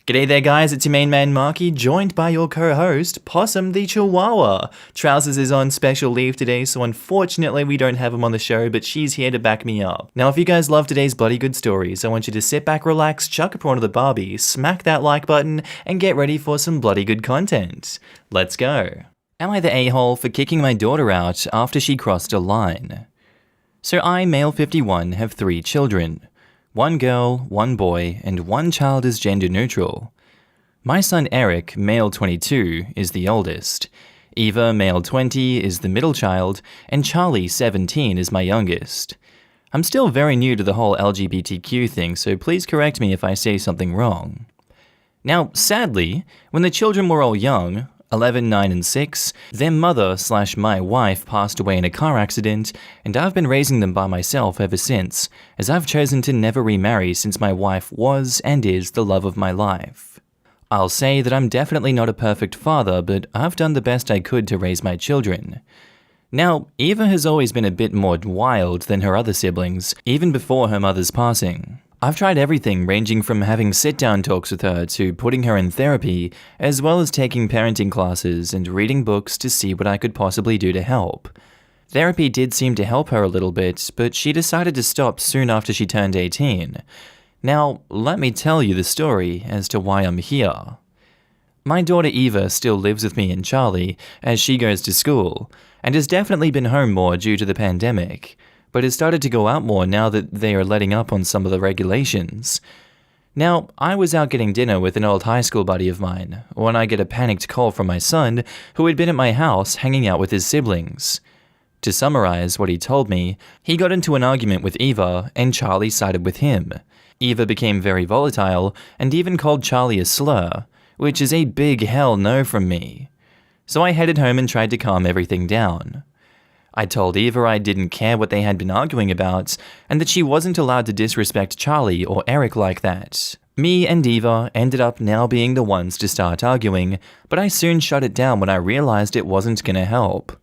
G'day there guys, it's your main man Markee, joined by your co-host, Possum the Chihuahua. Trousers is on special leave today, so unfortunately we don't have him on the show, but she's here to back me up. Now if you guys love today's bloody good stories, I want you to sit back, relax, chuck a prawn to the Barbie, smack that like button, and get ready for some bloody good content. Let's go. Am I the a-hole for kicking my daughter out after she crossed a line? So I, male 51, have 3 children. 1 girl, 1 boy, and 1 child is gender neutral. My son Eric, male 22, is the oldest. Eva, male 20, is the middle child, and Charlie, 17, is my youngest. I'm still very new to the whole LGBTQ thing, so please correct me if I say something wrong. Now, sadly, when the children were all young, 11, 9, and 6, their mother/my wife passed away in a car accident, and I've been raising them by myself ever since, as I've chosen to never remarry since my wife was and is the love of my life. I'll say that I'm definitely not a perfect father, but I've done the best I could to raise my children. Now, Eva has always been a bit more wild than her other siblings, even before her mother's passing. I've tried everything ranging from having sit-down talks with her to putting her in therapy, as well as taking parenting classes and reading books to see what I could possibly do to help. Therapy did seem to help her a little bit, but she decided to stop soon after she turned 18. Now, let me tell you the story as to why I'm here. My daughter Eva still lives with me and Charlie as she goes to school, and has definitely been home more due to the pandemic, but has started to go out more now that they are letting up on some of the regulations. Now, I was out getting dinner with an old high school buddy of mine when I get a panicked call from my son, who had been at my house hanging out with his siblings. To summarize what he told me, he got into an argument with Eva and Charlie sided with him. Eva became very volatile and even called Charlie a slur, which is a big hell no from me. So I headed home and tried to calm everything down. I told Eva I didn't care what they had been arguing about, and that she wasn't allowed to disrespect Charlie or Eric like that. Me and Eva ended up now being the ones to start arguing, but I soon shut it down when I realized it wasn't gonna help.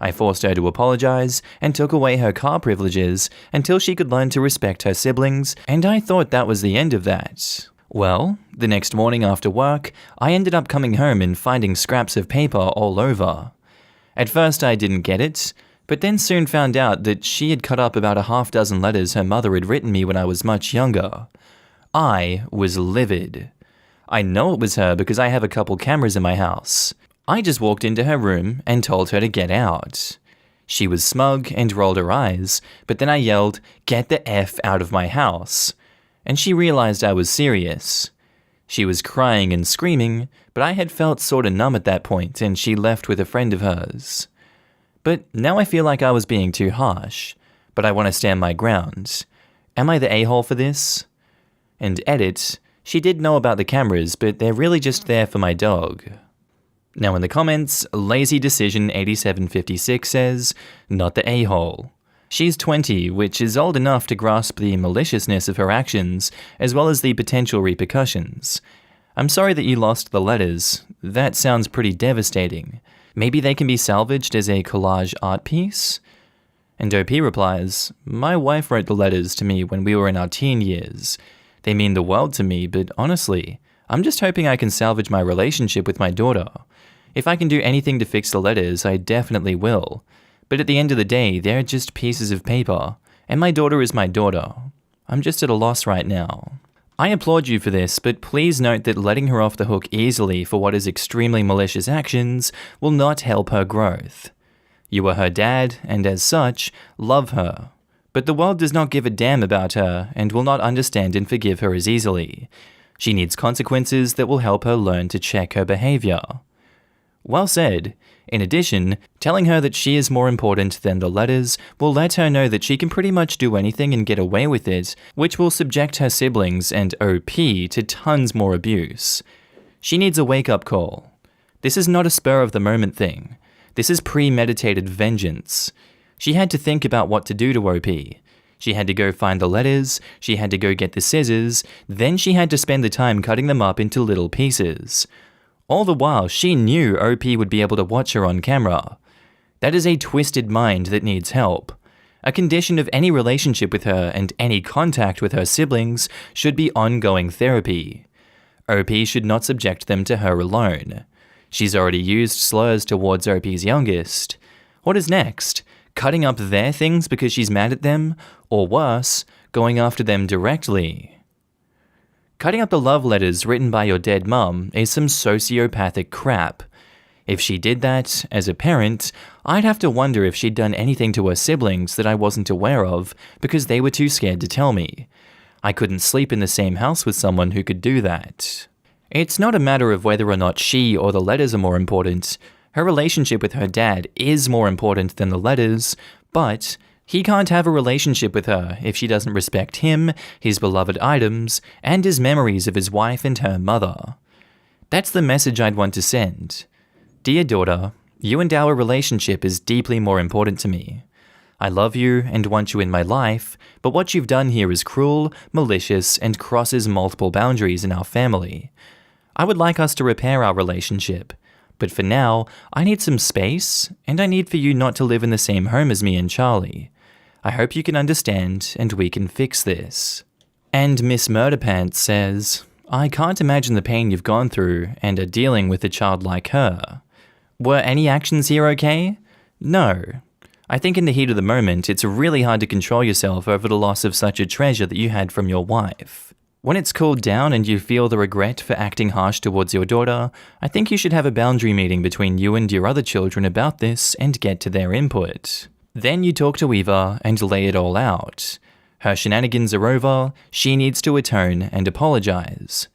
I forced her to apologize and took away her car privileges until she could learn to respect her siblings, and I thought that was the end of that. Well, the next morning after work, I ended up coming home and finding scraps of paper all over. At first I didn't get it, but then soon found out that she had cut up about a half-dozen letters her mother had written me when I was much younger. I was livid. I know it was her because I have a couple cameras in my house. I just walked into her room and told her to get out. She was smug and rolled her eyes, but then I yelled, "Get the F out of my house," and she realized I was serious. She was crying and screaming, but I had felt sorta numb at that point and she left with a friend of hers. But now I feel like I was being too harsh, but I want to stand my ground. Am I the a-hole for this? And edit, she did know about the cameras, but they're really just there for my dog. Now in the comments, Lazy Decision 8756 says, not the a-hole. She's 20, which is old enough to grasp the maliciousness of her actions, as well as the potential repercussions. I'm sorry that you lost the letters. That sounds pretty devastating. Maybe they can be salvaged as a collage art piece? And OP replies, my wife wrote the letters to me when we were in our teen years. They mean the world to me, but honestly, I'm just hoping I can salvage my relationship with my daughter. If I can do anything to fix the letters, I definitely will. But at the end of the day, they're just pieces of paper, and my daughter is my daughter. I'm just at a loss right now. I applaud you for this, but please note that letting her off the hook easily for what is extremely malicious actions will not help her growth. You are her dad, and as such, love her. But the world does not give a damn about her, and will not understand and forgive her as easily. She needs consequences that will help her learn to check her behavior. Well said. In addition, telling her that she is more important than the letters will let her know that she can pretty much do anything and get away with it, which will subject her siblings and OP to tons more abuse. She needs a wake-up call. This is not a spur-of-the-moment thing. This is premeditated vengeance. She had to think about what to do to OP. She had to go find the letters, she had to go get the scissors, then she had to spend the time cutting them up into little pieces. All the while, she knew OP would be able to watch her on camera. That is a twisted mind that needs help. A condition of any relationship with her and any contact with her siblings should be ongoing therapy. OP should not subject them to her alone. She's already used slurs towards OP's youngest. What is next? Cutting up their things because she's mad at them? Or worse, going after them directly? Cutting up the love letters written by your dead mum is some sociopathic crap. If she did that, as a parent, I'd have to wonder if she'd done anything to her siblings that I wasn't aware of because they were too scared to tell me. I couldn't sleep in the same house with someone who could do that. It's not a matter of whether or not she or the letters are more important. Her relationship with her dad is more important than the letters, but he can't have a relationship with her if she doesn't respect him, his beloved items, and his memories of his wife and her mother. That's the message I'd want to send. Dear daughter, you and our relationship is deeply more important to me. I love you and want you in my life, but what you've done here is cruel, malicious, and crosses multiple boundaries in our family. I would like us to repair our relationship, but for now, I need some space, and I need for you not to live in the same home as me and Charlie. I hope you can understand, and we can fix this. And Miss Murderpants says, I can't imagine the pain you've gone through and are dealing with a child like her. Were any actions here okay? No. I think in the heat of the moment, it's really hard to control yourself over the loss of such a treasure that you had from your wife. When it's cooled down and you feel the regret for acting harsh towards your daughter, I think you should have a boundary meeting between you and your other children about this and get to their input. Then you talk to Eva and lay it all out. Her shenanigans are over, she needs to atone and apologize.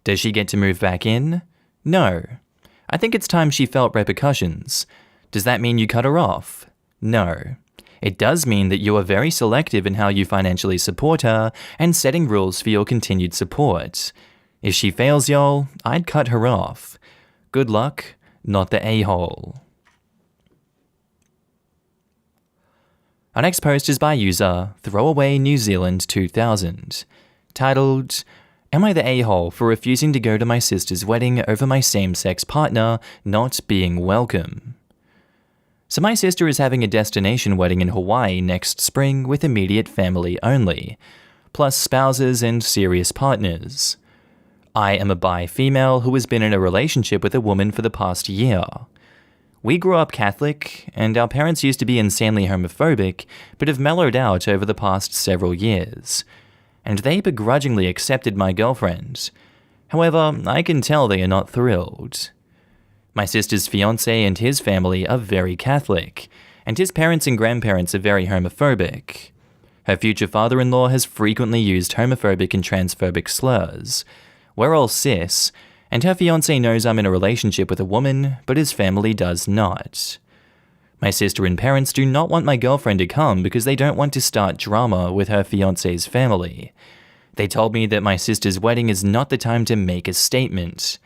Does she get to move back in? No. I think it's time she felt repercussions. Does that mean you cut her off? No. It does mean that you are very selective in how you financially support her and setting rules for your continued support. If she fails y'all, I'd cut her off. Good luck, not the a-hole. Our next post is by user Throwaway New Zealand 2000, titled, Am I the a-hole for refusing to go to my sister's wedding over my same-sex partner not being welcome? So my sister is having a destination wedding in Hawaii next spring with immediate family only, plus spouses and serious partners. I am a bi female who has been in a relationship with a woman for the past year. We grew up Catholic, and our parents used to be insanely homophobic, but have mellowed out over the past several years. And they begrudgingly accepted my girlfriend. However, I can tell they are not thrilled. My sister's fiancé and his family are very Catholic, and his parents and grandparents are very homophobic. Her future father-in-law has frequently used homophobic and transphobic slurs. We're all cis, and her fiancé knows I'm in a relationship with a woman, but his family does not. My sister and parents do not want my girlfriend to come because they don't want to start drama with her fiancé's family. They told me that my sister's wedding is not the time to make a statement.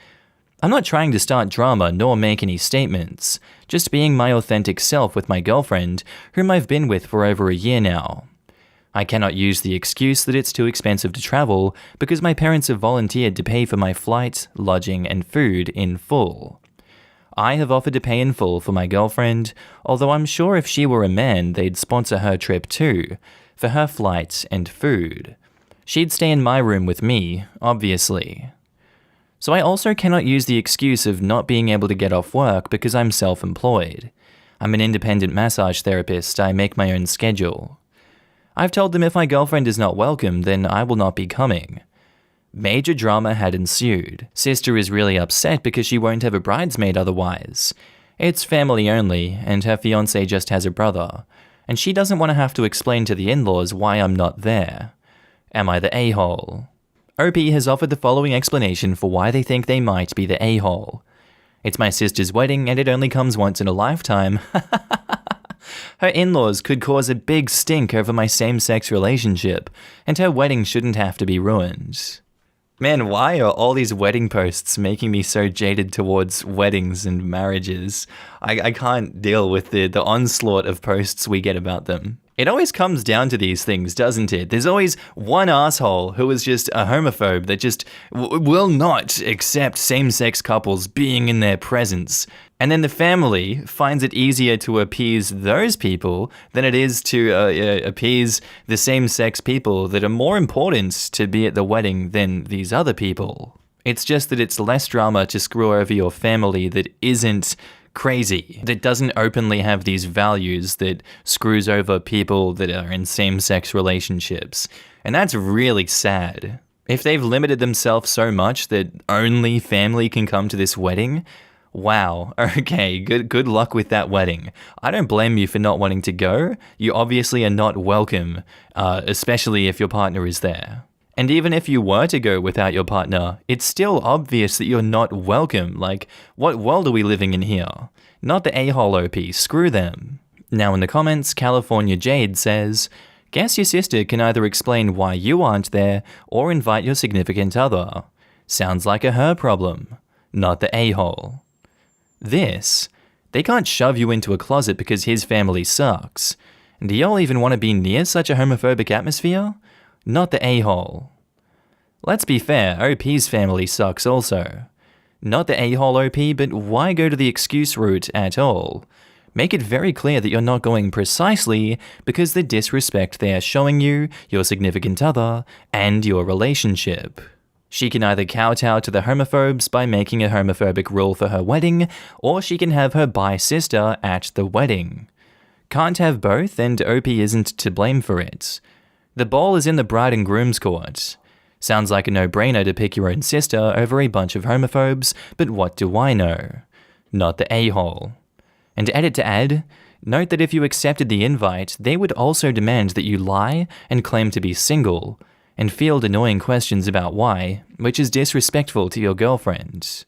I'm not trying to start drama nor make any statements, just being my authentic self with my girlfriend, whom I've been with for over a year now. I cannot use the excuse that it's too expensive to travel because my parents have volunteered to pay for my flight, lodging, and food in full. I have offered to pay in full for my girlfriend, although I'm sure if she were a man, they'd sponsor her trip too, for her flight and food. She'd stay in my room with me, obviously. So I also cannot use the excuse of not being able to get off work because I'm self-employed. I'm an independent massage therapist, I make my own schedule. I've told them if my girlfriend is not welcome, then I will not be coming. Major drama had ensued. Sister is really upset because she won't have a bridesmaid otherwise. It's family only, and her fiancé just has a brother, and she doesn't want to have to explain to the in-laws why I'm not there. Am I the a-hole? OP has offered the following explanation for why they think they might be the a-hole. It's my sister's wedding and it only comes once in a lifetime. Her in-laws could cause a big stink over my same-sex relationship, and her wedding shouldn't have to be ruined. Man, why are all these wedding posts making me so jaded towards weddings and marriages? I can't deal with the onslaught of posts we get about them. It always comes down to these things, doesn't it? There's always one asshole who is just a homophobe that just will not accept same-sex couples being in their presence. And then the family finds it easier to appease those people than it is to appease the same-sex people that are more important to be at the wedding than these other people. It's just that it's less drama to screw over your family that isn't crazy, that doesn't openly have these values, that screws over people that are in same-sex relationships. And that's really sad. If they've limited themselves so much that only family can come to this wedding, wow, okay, good luck with that wedding. I don't blame you for not wanting to go. You obviously are not welcome, especially if your partner is there. And even if you were to go without your partner, it's still obvious that you're not welcome. Like, what world are we living in here? Not the a-hole OP, screw them. Now in the comments, California Jade says, guess your sister can either explain why you aren't there or invite your significant other. Sounds like a her problem, not the a-hole. They can't shove you into a closet because his family sucks. Do y'all even want to be near such a homophobic atmosphere? Not the a-hole. Let's be fair, OP's family sucks also. Not the a-hole OP, but why go to the excuse route at all? Make it very clear that you're not going precisely because the disrespect they are showing you, your significant other, and your relationship. She can either kowtow to the homophobes by making a homophobic rule for her wedding, or she can have her bi sister at the wedding. Can't have both, and OP isn't to blame for it. The ball is in the bride and groom's court. Sounds like a no-brainer to pick your own sister over a bunch of homophobes, but what do I know? Not the a-hole. And edit to add, note that if you accepted the invite, they would also demand that you lie and claim to be single, and field annoying questions about why, which is disrespectful to your girlfriend.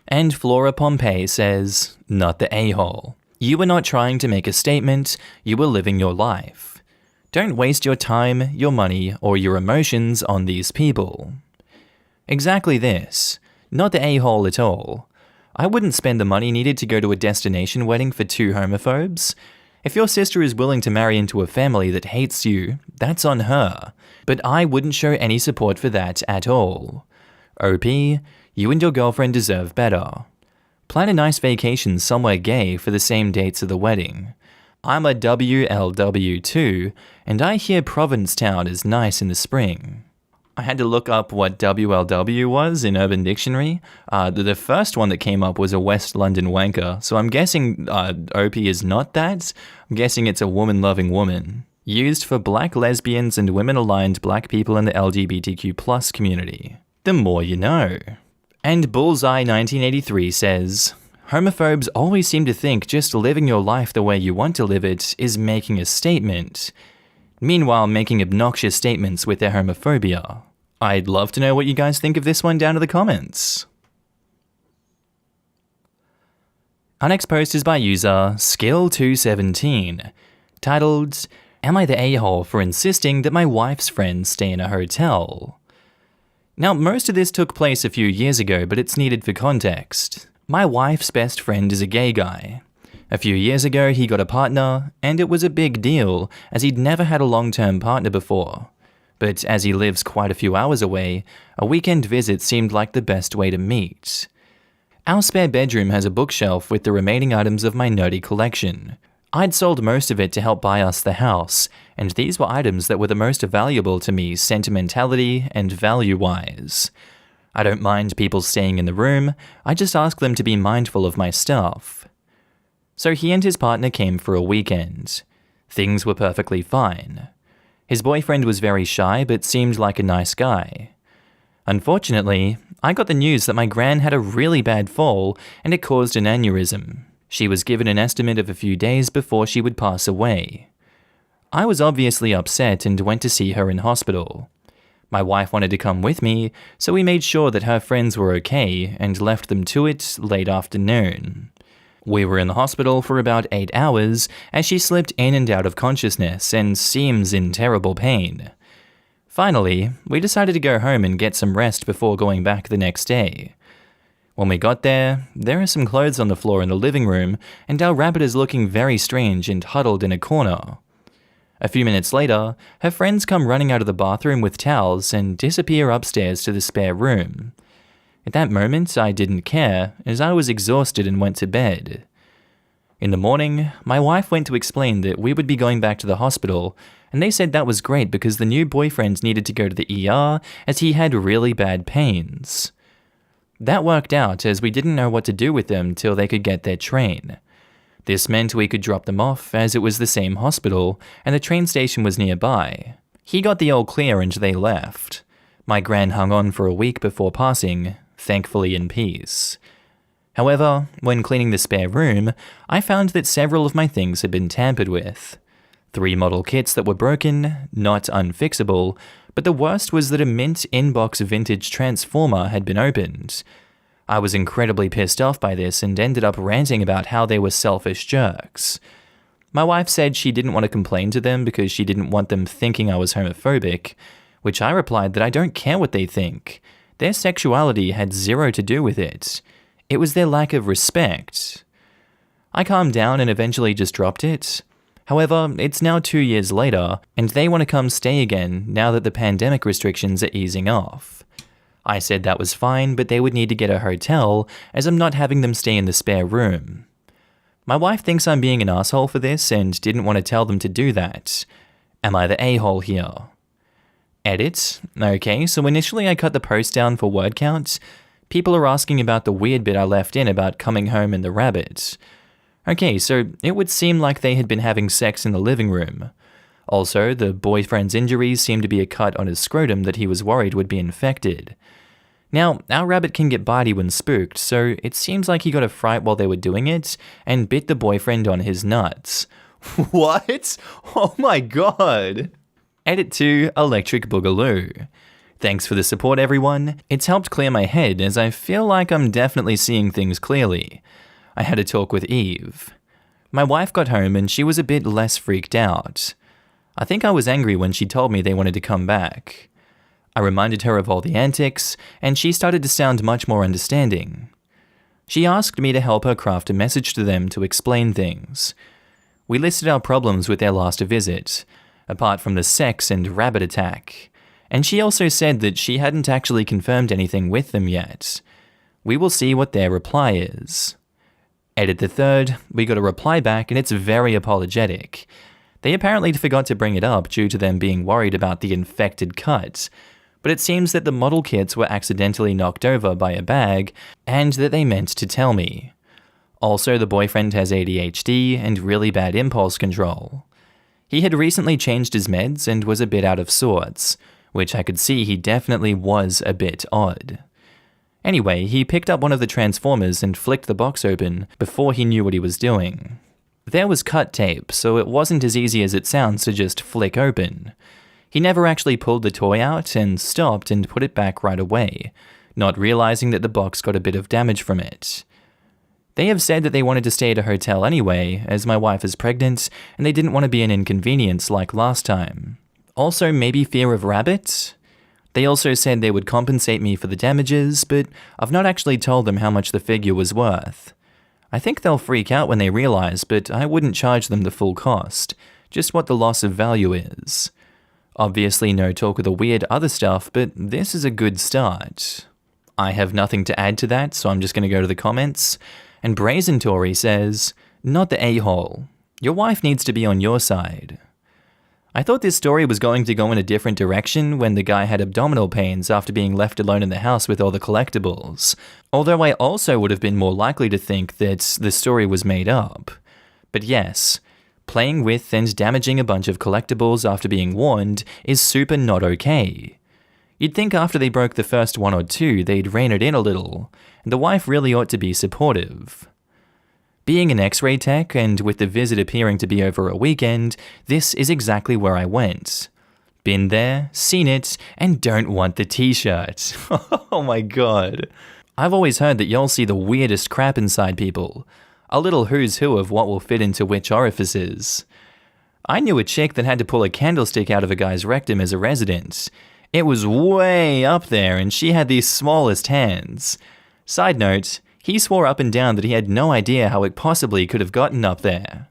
And Flora Pompey says, not the a-hole. You were not trying to make a statement, you were living your life. Don't waste your time, your money, or your emotions on these people. Exactly this. Not the a-hole at all. I wouldn't spend the money needed to go to a destination wedding for two homophobes. If your sister is willing to marry into a family that hates you, that's on her. But I wouldn't show any support for that at all. OP, you and your girlfriend deserve better. Plan a nice vacation somewhere gay for the same dates of the wedding. I'm a WLW too, and I hear Provincetown is nice in the spring. I had to look up what WLW was in Urban Dictionary. The first one that came up was a West London wanker, so I'm guessing OP is not that. I'm guessing it's a woman-loving woman. Used for black lesbians and women-aligned black people in the LGBTQ+ community. The more you know. And Bullseye 1983 says, homophobes always seem to think just living your life the way you want to live it is making a statement. Meanwhile, making obnoxious statements with their homophobia. I'd love to know what you guys think of this one down in the comments. Our next post is by user Skill217, titled, Am I the a-hole for insisting that my wife's friends stay in a hotel? Now, most of this took place a few years ago, but it's needed for context. My wife's best friend is a gay guy. A few years ago, he got a partner, and it was a big deal, as he'd never had a long-term partner before. But as he lives quite a few hours away, a weekend visit seemed like the best way to meet. Our spare bedroom has a bookshelf with the remaining items of my nerdy collection. I'd sold most of it to help buy us the house, and these were items that were the most valuable to me sentimentality and value-wise. I don't mind people staying in the room, I just ask them to be mindful of my stuff. So he and his partner came for a weekend. Things were perfectly fine. His boyfriend was very shy but seemed like a nice guy. Unfortunately, I got the news that my gran had a really bad fall and it caused an aneurysm. She was given an estimate of a few days before she would pass away. I was obviously upset and went to see her in hospital. My wife wanted to come with me, so we made sure that her friends were okay and left them to it late afternoon. We were in the hospital for about 8 hours as she slipped in and out of consciousness and seems in terrible pain. Finally, we decided to go home and get some rest before going back the next day. When we got there are some clothes on the floor in the living room, and our rabbit is looking very strange and huddled in a corner. A few minutes later, her friends come running out of the bathroom with towels and disappear upstairs to the spare room. At that moment, I didn't care, as I was exhausted and went to bed. In the morning, my wife went to explain that we would be going back to the hospital, and they said that was great because the new boyfriend needed to go to the ER as he had really bad pains. That worked out as we didn't know what to do with them till they could get their train. This meant we could drop them off as it was the same hospital and the train station was nearby. He got the all clear and they left. My gran hung on for a week before passing, thankfully in peace. However, when cleaning the spare room, I found that several of my things had been tampered with. 3 model kits that were broken, not unfixable, but the worst was that a mint in-box vintage transformer had been opened. I was incredibly pissed off by this and ended up ranting about how they were selfish jerks. My wife said she didn't want to complain to them because she didn't want them thinking I was homophobic, which I replied that I don't care what they think. Their sexuality had zero to do with it. It was their lack of respect. I calmed down and eventually just dropped it. However, it's now 2 years later, and they want to come stay again now that the pandemic restrictions are easing off. I said that was fine, but they would need to get a hotel, as I'm not having them stay in the spare room. My wife thinks I'm being an asshole for this and didn't want to tell them to do that. Am I the a-hole here? Edit. Okay, so initially I cut the post down for word count. People are asking about the weird bit I left in about coming home and the rabbit. Okay, so it would seem like they had been having sex in the living room. Also, the boyfriend's injuries seemed to be a cut on his scrotum that he was worried would be infected. Now, our rabbit can get bitey when spooked, so it seems like he got a fright while they were doing it and bit the boyfriend on his nuts. What? Oh my god! Edit to Electric Boogaloo. Thanks for the support, everyone. It's helped clear my head as I feel like I'm definitely seeing things clearly. I had a talk with Eve. My wife got home and she was a bit less freaked out. I think I was angry when she told me they wanted to come back. I reminded her of all the antics, and she started to sound much more understanding. She asked me to help her craft a message to them to explain things. We listed our problems with their last visit, apart from the sex and rabbit attack. And she also said that she hadn't actually confirmed anything with them yet. We will see what their reply is. Edit the third, we got a reply back and it's very apologetic. They apparently forgot to bring it up due to them being worried about the infected cut, but it seems that the model kits were accidentally knocked over by a bag and that they meant to tell me. Also, the boyfriend has ADHD and really bad impulse control. He had recently changed his meds and was a bit out of sorts, which I could see he definitely was a bit odd. Anyway, he picked up one of the transformers and flicked the box open before he knew what he was doing. There was cut tape, so it wasn't as easy as it sounds to just flick open. He never actually pulled the toy out and stopped and put it back right away, not realizing that the box got a bit of damage from it. They have said that they wanted to stay at a hotel anyway, as my wife is pregnant, and they didn't want to be an inconvenience like last time. Also, maybe fear of rabbits? They also said they would compensate me for the damages, but I've not actually told them how much the figure was worth. I think they'll freak out when they realize, but I wouldn't charge them the full cost, just what the loss of value is. Obviously no talk of the weird other stuff, but this is a good start. I have nothing to add to that, so I'm just going to go to the comments. And Brazen Tory says, "Not the a-hole. Your wife needs to be on your side." I thought this story was going to go in a different direction when the guy had abdominal pains after being left alone in the house with all the collectibles, although I also would have been more likely to think that the story was made up. But yes, playing with and damaging a bunch of collectibles after being warned is super not okay. You'd think after they broke the first one or two, they'd rein it in a little, and the wife really ought to be supportive. Being an X-ray tech, and with the visit appearing to be over a weekend, this is exactly where I went. Been there, seen it, and don't want the t-shirt. Oh my god. I've always heard that y'all see the weirdest crap inside people. A little who's who of what will fit into which orifices. I knew a chick that had to pull a candlestick out of a guy's rectum as a resident. It was way up there, and she had the smallest hands. Side note, he swore up and down that he had no idea how it possibly could have gotten up there.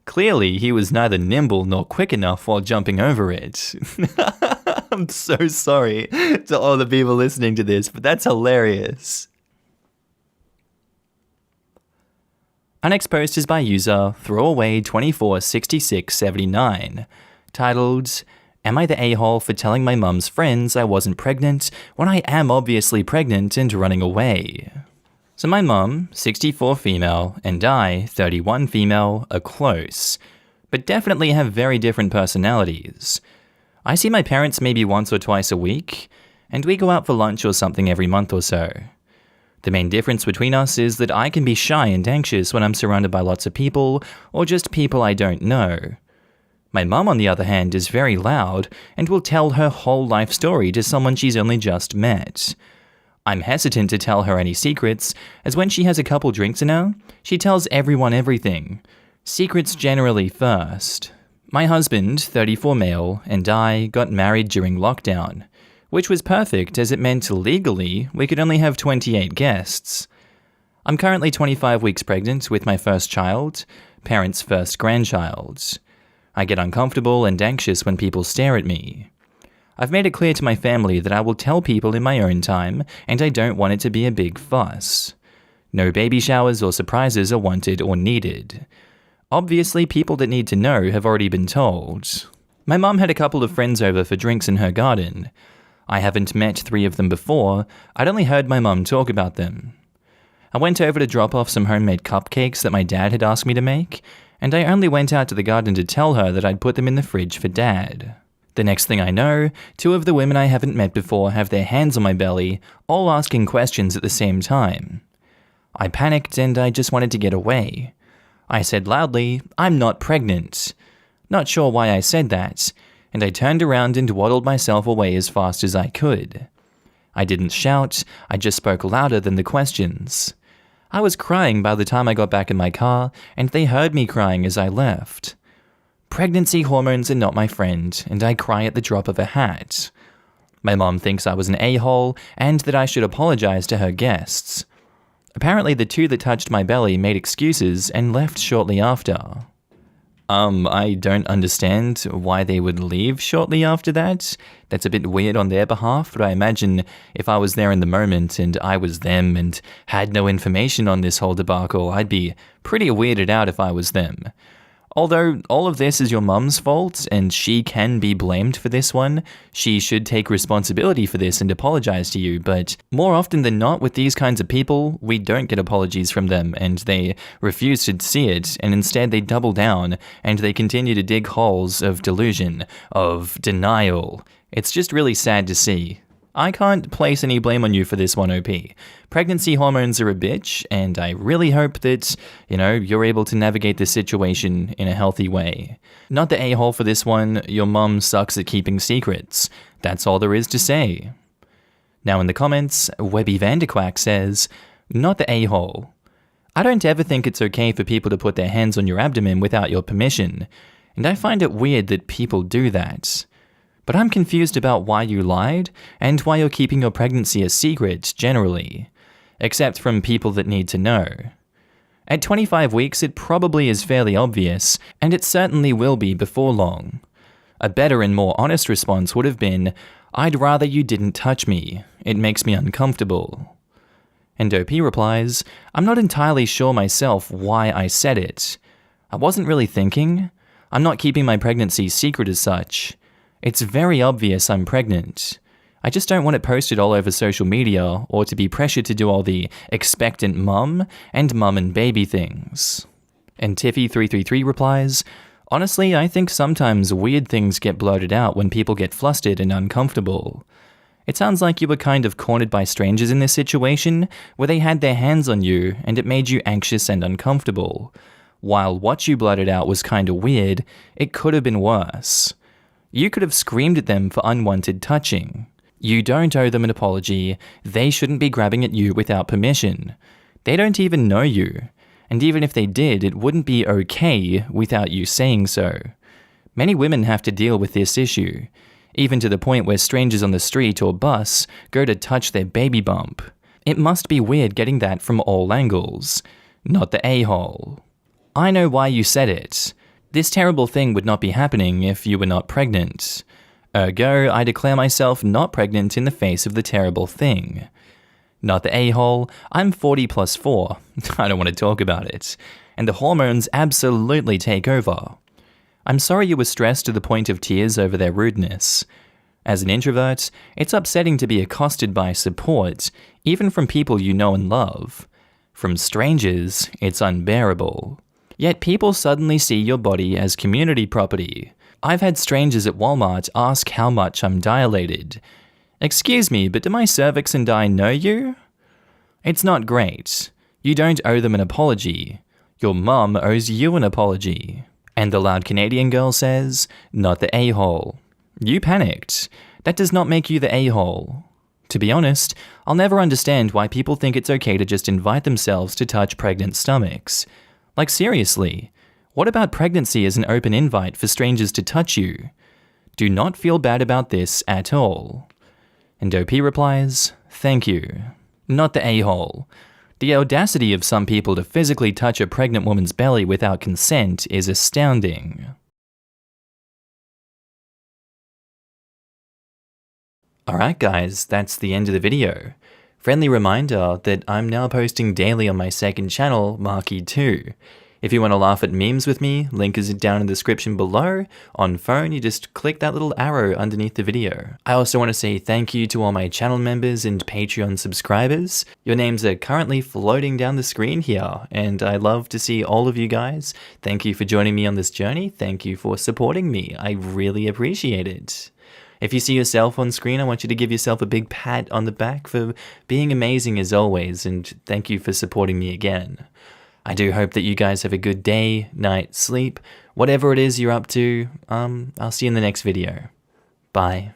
Clearly, he was neither nimble nor quick enough while jumping over it. I'm so sorry to all the people listening to this, but that's hilarious. Our next post is by user Throwaway246679, titled, Am I the a-hole for telling my mum's friends I wasn't pregnant when I am obviously pregnant and running away? So my mum, 64 female, and I, 31 female, are close, but definitely have very different personalities. I see my parents maybe once or twice a week, and we go out for lunch or something every month or so. The main difference between us is that I can be shy and anxious when I'm surrounded by lots of people, or just people I don't know. My mum, on the other hand, is very loud and will tell her whole life story to someone she's only just met. I'm hesitant to tell her any secrets, as when she has a couple drinks in her, she tells everyone everything. Secrets generally first. My husband, 34 male, and I got married during lockdown, which was perfect as it meant legally we could only have 28 guests. I'm currently 25 weeks pregnant with my first child, parents' first grandchild. I get uncomfortable and anxious when people stare at me. I've made it clear to my family that I will tell people in my own time, and I don't want it to be a big fuss. No baby showers or surprises are wanted or needed. Obviously, people that need to know have already been told. My mum had a couple of friends over for drinks in her garden. I haven't met 3 of them before, I'd only heard my mum talk about them. I went over to drop off some homemade cupcakes that my dad had asked me to make, and I only went out to the garden to tell her that I'd put them in the fridge for Dad. The next thing I know, 2 of the women I haven't met before have their hands on my belly, all asking questions at the same time. I panicked and I just wanted to get away. I said loudly, "I'm not pregnant." Not sure why I said that, and I turned around and waddled myself away as fast as I could. I didn't shout, I just spoke louder than the questions. I was crying by the time I got back in my car, and they heard me crying as I left. Pregnancy hormones are not my friend, and I cry at the drop of a hat. My mom thinks I was an a-hole, and that I should apologize to her guests. Apparently the 2 that touched my belly made excuses and left shortly after. I don't understand why they would leave shortly after that. That's a bit weird on their behalf, but I imagine if I was there in the moment and I was them and had no information on this whole debacle, I'd be pretty weirded out if I was them. Although all of this is your mum's fault, and she can be blamed for this one, she should take responsibility for this and apologize to you, but more often than not with these kinds of people, we don't get apologies from them, and they refuse to see it, and instead they double down, and they continue to dig holes of delusion, of denial. It's just really sad to see. I can't place any blame on you for this one, OP. Pregnancy hormones are a bitch, and I really hope that, you're able to navigate this situation in a healthy way. Not the a-hole for this one, your mum sucks at keeping secrets. That's all there is to say. Now in the comments, Webby Vanderquack says, not the a-hole. I don't ever think it's okay for people to put their hands on your abdomen without your permission, and I find it weird that people do that. But I'm confused about why you lied, and why you're keeping your pregnancy a secret, generally. Except from people that need to know. At 25 weeks, it probably is fairly obvious, and it certainly will be before long. A better and more honest response would have been, "I'd rather you didn't touch me. It makes me uncomfortable." And OP replies, "I'm not entirely sure myself why I said it. I wasn't really thinking. I'm not keeping my pregnancy secret as such. It's very obvious I'm pregnant. I just don't want it posted all over social media or to be pressured to do all the expectant mum and baby things." And Tiffy333 replies, "Honestly, I think sometimes weird things get blurted out when people get flustered and uncomfortable. It sounds like you were kind of cornered by strangers in this situation, where they had their hands on you and it made you anxious and uncomfortable. While what you blurted out was kinda weird, it could have been worse. You could have screamed at them for unwanted touching. You don't owe them an apology. They shouldn't be grabbing at you without permission. They don't even know you. And even if they did, it wouldn't be okay without you saying so. Many women have to deal with this issue, even to the point where strangers on the street or bus go to touch their baby bump. It must be weird getting that from all angles. Not the a-hole. I know why you said it. This terrible thing would not be happening if you were not pregnant. Ergo, I declare myself not pregnant in the face of the terrible thing. Not the a-hole, I'm 40 plus 4. I don't want to talk about it. And the hormones absolutely take over. I'm sorry you were stressed to the point of tears over their rudeness. As an introvert, it's upsetting to be accosted by support, even from people you know and love. From strangers, it's unbearable. Yet people suddenly see your body as community property. I've had strangers at Walmart ask how much I'm dilated. Excuse me, but do my cervix and I know you? It's not great. You don't owe them an apology. Your mum owes you an apology. And the loud Canadian girl says, not the a-hole. You panicked. That does not make you the a-hole. To be honest, I'll never understand why people think it's okay to just invite themselves to touch pregnant stomachs. Like seriously, what about pregnancy as an open invite for strangers to touch you? Do not feel bad about this at all. And OP replies, thank you. Not the a-hole. The audacity of some people to physically touch a pregnant woman's belly without consent is astounding. Alright guys, that's the end of the video. Friendly reminder that I'm now posting daily on my second channel, Markee 2. If you want to laugh at memes with me, link is down in the description below. On phone, you just click that little arrow underneath the video. I also want to say thank you to all my channel members and Patreon subscribers. Your names are currently floating down the screen here, and I love to see all of you guys. Thank you for joining me on this journey. Thank you for supporting me. I really appreciate it. If you see yourself on screen, I want you to give yourself a big pat on the back for being amazing as always, and thank you for supporting me again. I do hope that you guys have a good day, night, sleep, whatever it is you're up to. I'll see you in the next video. Bye.